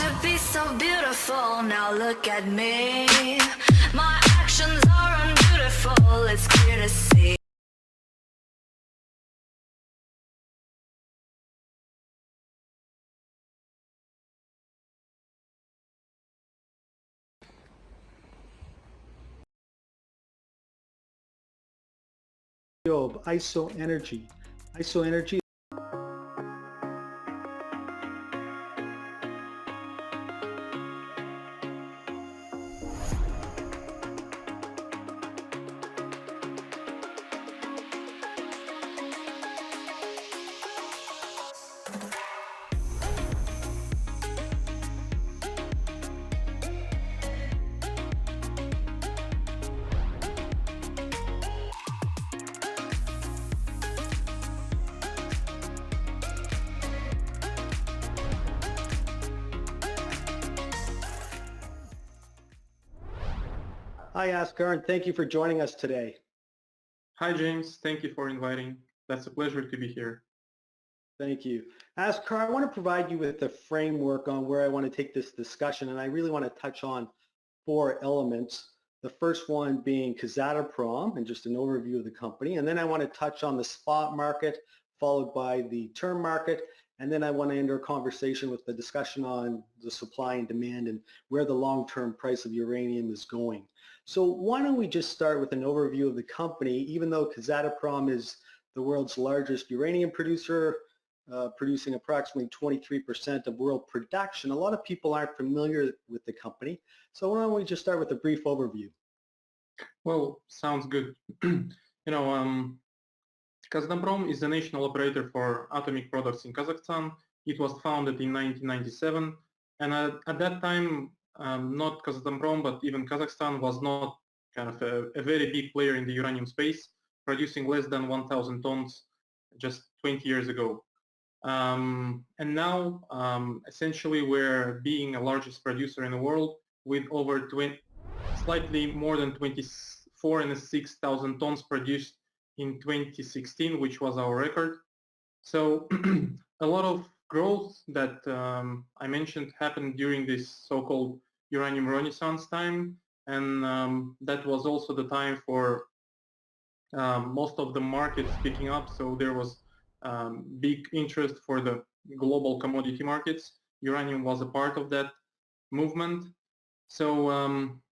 to be so beautiful, now look at me. My actions are unbeautiful, it's clear to see. Of ISO Energy. ISO Energy. Hi, Askar, and thank you for joining us today. Hi, James. Thank you for inviting. That's a pleasure to be here. Thank you. Askar, I want to provide you with a framework on where I want to take this discussion, and I really want to touch on 4 elements. The first one being Kazatomprom and just an overview of the company, and then I want to touch on the spot market, followed by the term market, and then I want to end our conversation with the discussion on the supply and demand and where the long-term price of uranium is going. So why don't we just start with an overview of the company, even though Kazatomprom is the world's largest uranium producer, producing approximately 23% of world production. A lot of people aren't familiar with the company. So why don't we just start with a brief overview? Well, sounds good. Kazatomprom is the national operator for atomic products in Kazakhstan. It was founded in 1997, and at that time, not Kazatomprom, but even Kazakhstan was not kind of a very big player in the uranium space, producing less than 1,000 tons just 20 years ago. And now, essentially, we're being the largest producer in the world with over slightly more than 24,600 tons produced in 2016, which was our record. So a lot of growth that I mentioned happened during this so-called uranium renaissance time, and that was also the time for most of the markets picking up. So there was big interest for the global commodity markets. Uranium was a part of that movement. So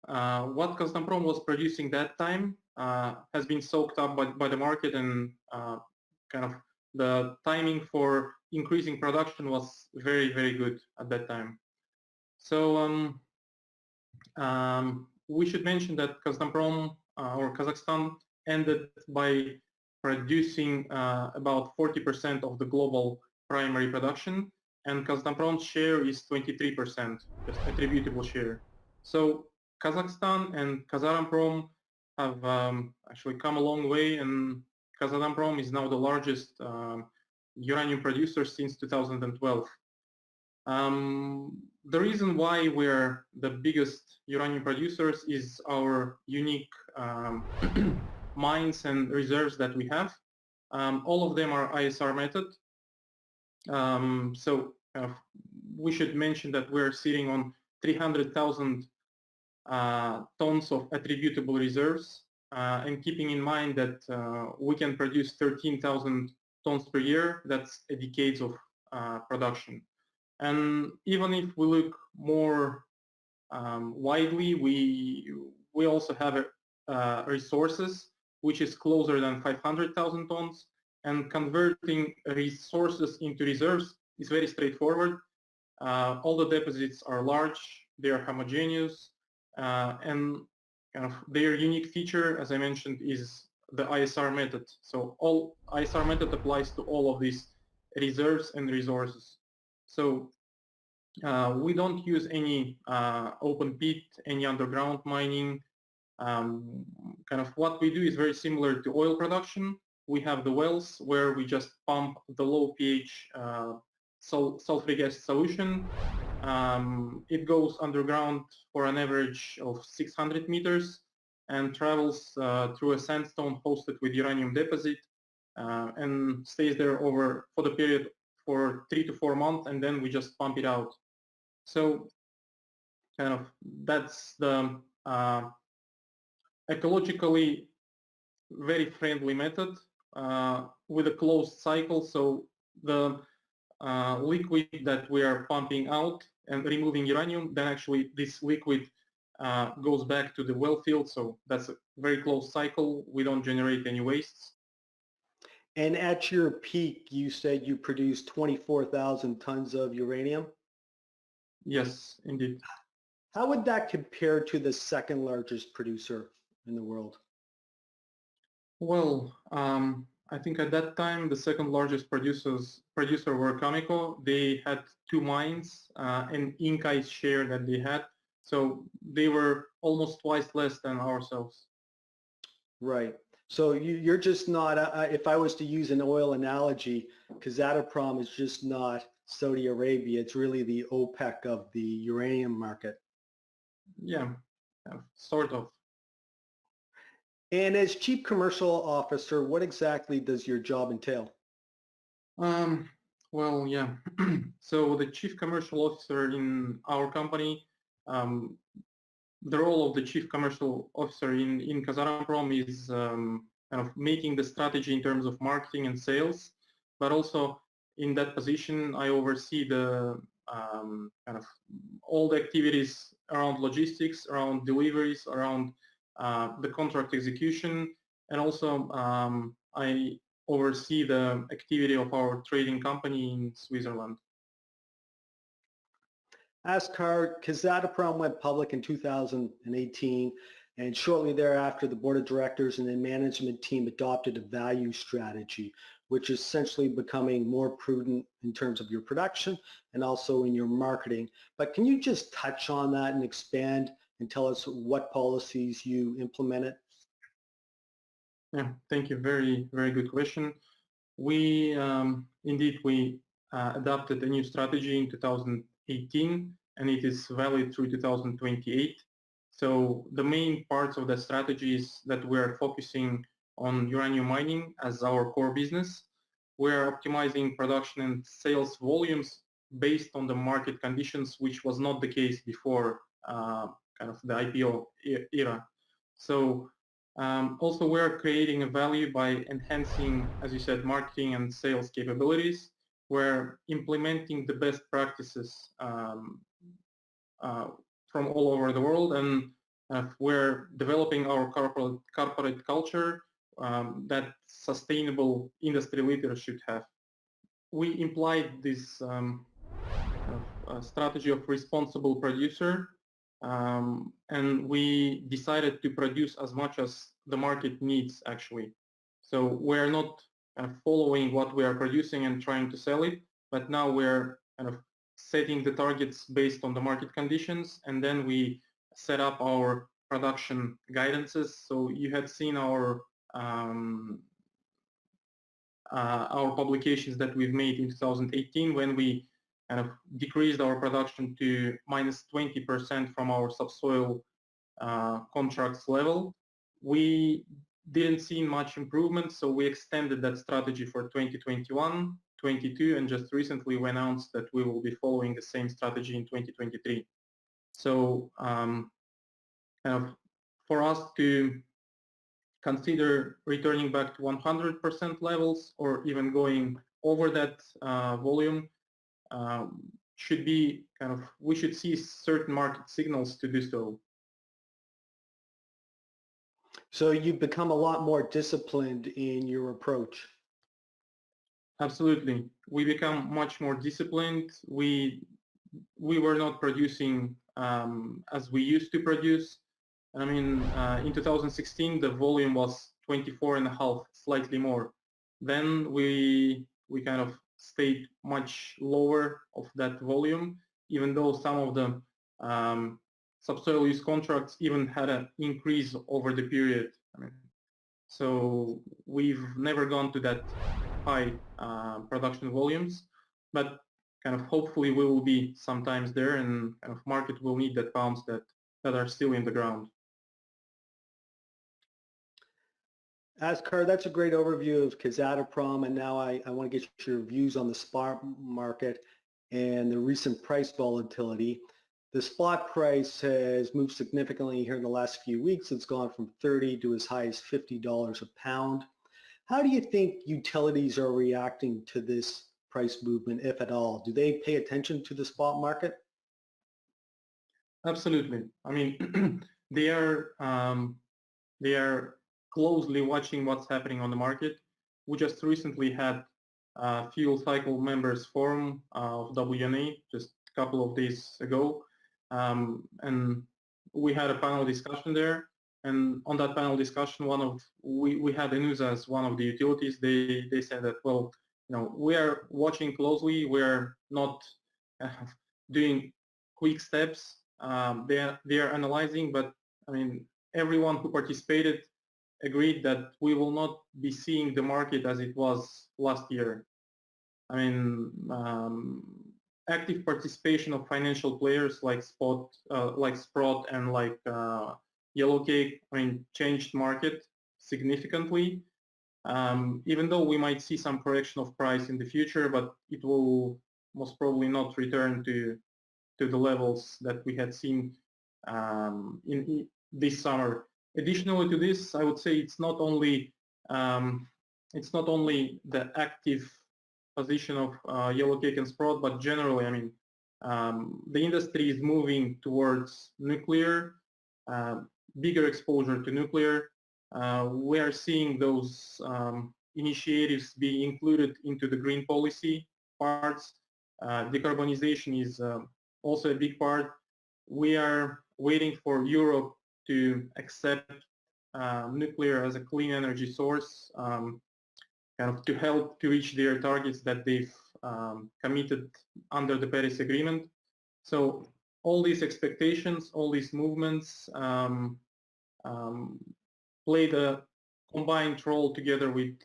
what Kazatomprom was producing that time has been soaked up by the market, and kind of the timing for increasing production was very, very good at that time. So we should mention that Kazatomprom or Kazakhstan ended by producing about 40% of the global primary production, and Kazatomprom's share is 23%, just attributable share. So Kazakhstan and Kazatomprom have actually come a long way, and Kazatomprom is now the largest uranium producer since 2012. The reason why we're the biggest uranium producers is our unique mines and reserves that we have. All of them are ISR method. So we should mention that we're sitting on 300,000 tons of attributable reserves, and keeping in mind that we can produce 13,000 tons per year, that's a decade of production. And even if we look more widely, we also have resources, which is closer than 500,000 tons, and converting resources into reserves is very straightforward. All the deposits are large, they are homogeneous, and kind of their unique feature, as I mentioned, is the ISR method. So all ISR method applies to all of these reserves and resources. So we don't use any open pit, any underground mining. Kind of what we do is very similar to oil production. We have the wells where we just pump the low pH sulfuric acid solution. It goes underground for an average of 600 meters and travels through a sandstone hosted with uranium deposit, and stays there for the period for 3 to 4 months, and then we just pump it out. So kind of that's the ecologically very friendly method with a closed cycle. So the liquid that we are pumping out and removing uranium, then actually this liquid goes back to the well field. So that's a very closed cycle. We don't generate any wastes. And at your peak, you said you produced 24,000 tons of uranium. Yes, indeed. How would that compare to the second largest producer in the world? Well, I think at that time the second largest producer were Cameco. They had 2 mines and Inca's share that they had, so they were almost twice less than ourselves. Right. So you're just not, if I was to use an oil analogy, Kazatomprom is just not Saudi Arabia. It's really the OPEC of the uranium market. Yeah, sort of. And as Chief Commercial Officer, what exactly does your job entail? Well, yeah. So the Chief Commercial Officer in our company, the role of the Chief Commercial Officer in Kazatomprom is kind of making the strategy in terms of marketing and sales, but also in that position, I oversee the kind of all the activities around logistics, around deliveries, around the contract execution, and also I oversee the activity of our trading company in Switzerland. Askar, Kazatomprom went public in 2018, and shortly thereafter, the board of directors and the management team adopted a value strategy, which is essentially becoming more prudent in terms of your production and also in your marketing. But can you just touch on that and expand and tell us what policies you implemented? Yeah, thank you. Very, very good question. We indeed adopted a new strategy in 2018, and it is valid through 2028. So the main parts of the strategy is that we are focusing on uranium mining as our core business. We are optimizing production and sales volumes based on the market conditions, which was not the case before kind of the IPO era. So also, we're creating a value by enhancing, as you said, marketing and sales capabilities. We're implementing the best practices from all over the world, and we're developing our corporate culture that sustainable industry leaders should have. We implied this strategy of responsible producer, and we decided to produce as much as the market needs actually. So we're not following what we are producing and trying to sell it, but now we're kind of setting the targets based on the market conditions, and then we set up our production guidances. So you had seen our publications that we've made in 2018 when we kind of decreased our production to minus 20% from our subsoil contracts level. We didn't see much improvement, so we extended that strategy for 2021, 22, and just recently we announced that we will be following the same strategy in 2023. So kind of for us to consider returning back to 100% levels or even going over that volume should be kind of, we should see certain market signals to do so. So you've become a lot more disciplined in your approach. Absolutely. We become much more disciplined. We were not producing as we used to produce. I mean, in 2016, the volume was 24.5, slightly more. Then we kind of stayed much lower of that volume, even though some of the subsoil use contracts even had an increase over the period. I mean, so we've never gone to that high production volumes, but kind of hopefully we will be sometimes there, and kind of market will need that pounds that are still in the ground. Askar, that's a great overview of Kazatomprom, and now I want to get your views on the spot market. and the recent price volatility, the spot price has moved significantly here in the last few weeks. It's gone from 30 to as high as $50 a pound. How do you think utilities are reacting to this price movement, if at all? Do they pay attention to the spot market? Absolutely. I mean, they are closely watching what's happening on the market. We just recently had Fuel Cycle Members Forum of WNA just a couple of days ago, and we had a panel discussion there. And on that panel discussion, we had Enusa as one of the utilities. They said that, well, we are watching closely. We are not doing quick steps. They are analyzing, but I mean, everyone who participated agreed that we will not be seeing the market as it was last year. I mean, active participation of financial players like Sprott and like Yellowcake, I mean, changed market significantly. Even though we might see some correction of price in the future, but it will most probably not return to the levels that we had seen in this summer. Additionally to this, I would say it's not only the active position of Yellowcake and Sprott, but generally, I mean, the industry is moving towards nuclear, bigger exposure to nuclear. We are seeing those initiatives be included into the green policy parts. Decarbonization is also a big part. We are waiting for Europe to accept nuclear as a clean energy source, kind of to help to reach their targets that they've committed under the Paris Agreement. So all these expectations, all these movements played a combined role together with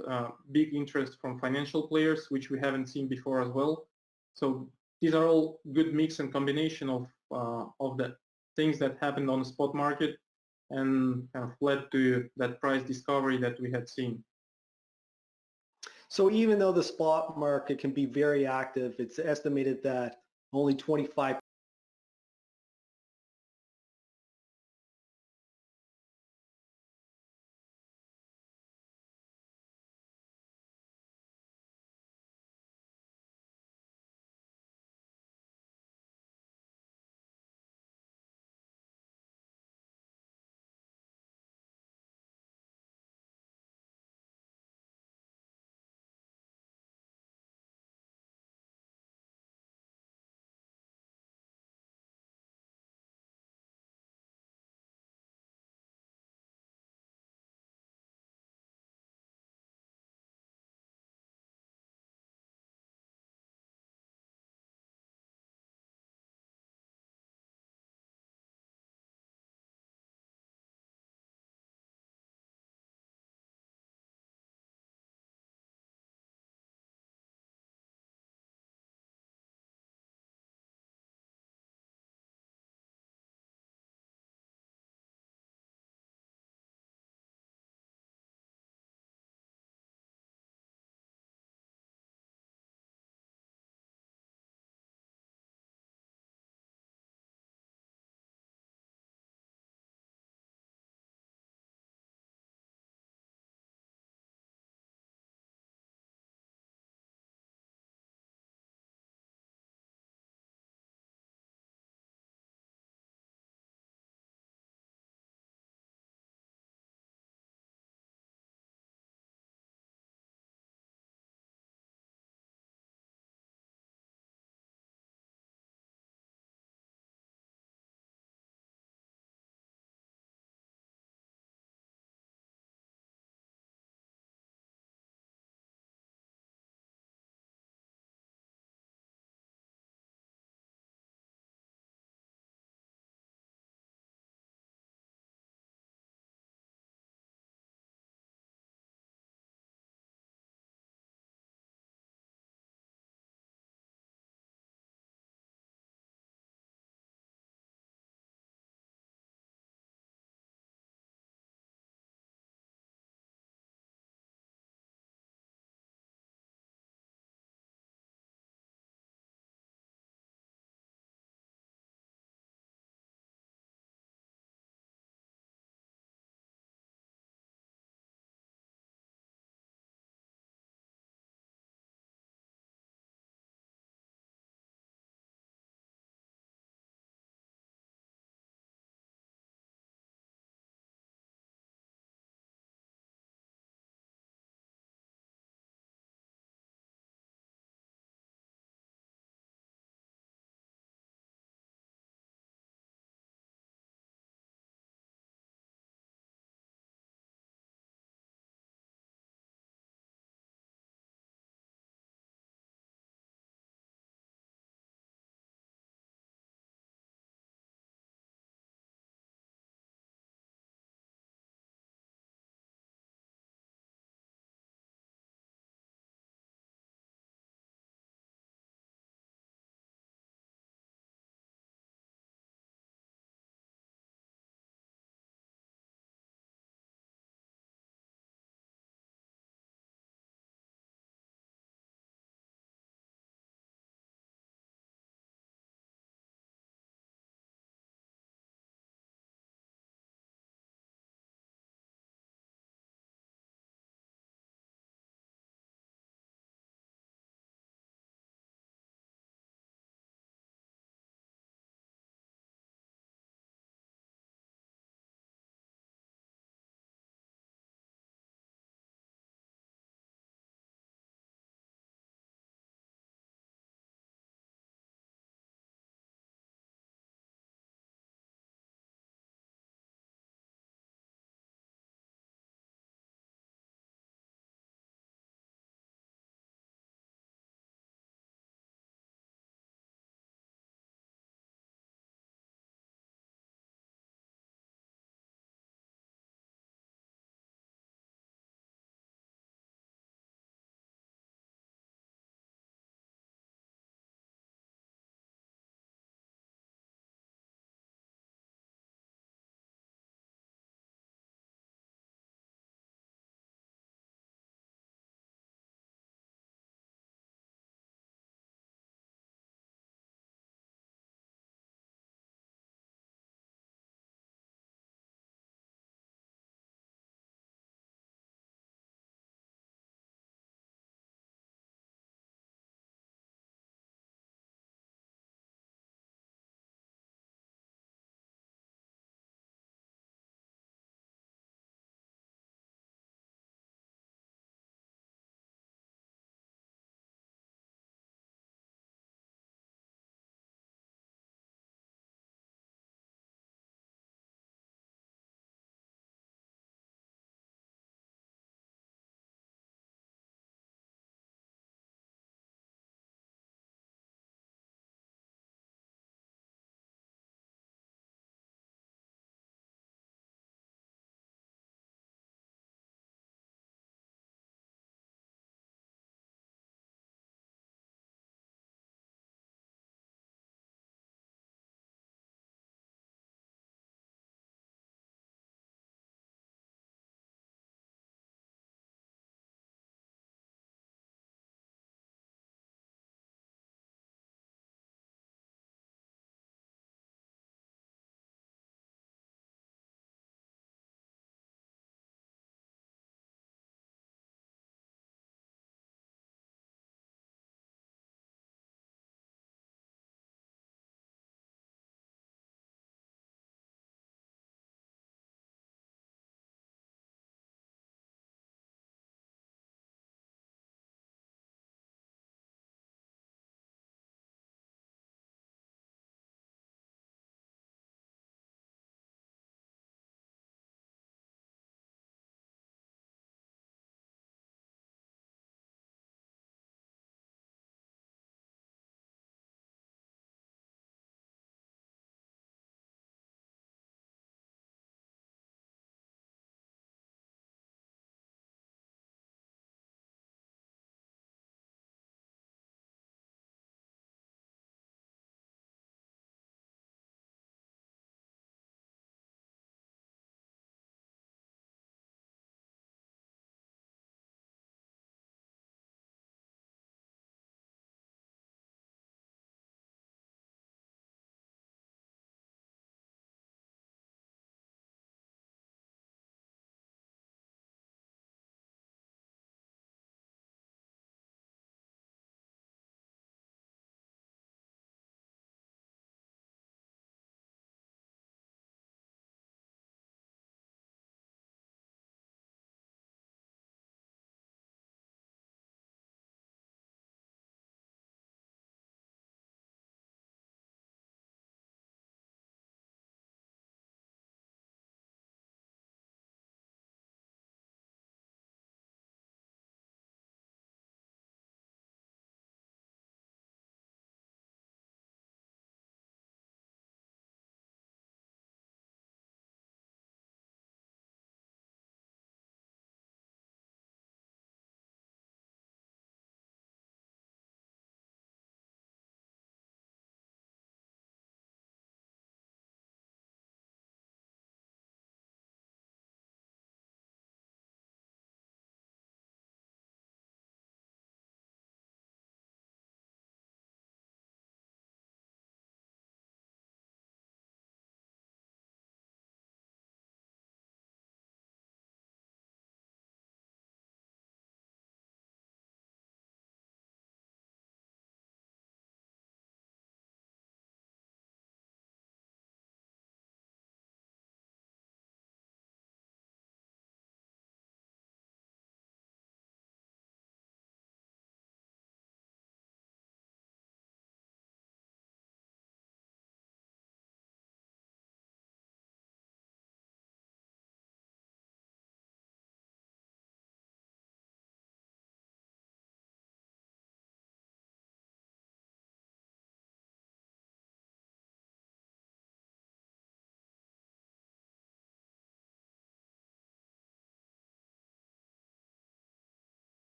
big interest from financial players, which we haven't seen before as well. So these are all good mix and combination of the things that happened on the spot market and kind of led to that price discovery that we had seen. So even though the spot market can be very active, it's estimated that only 25%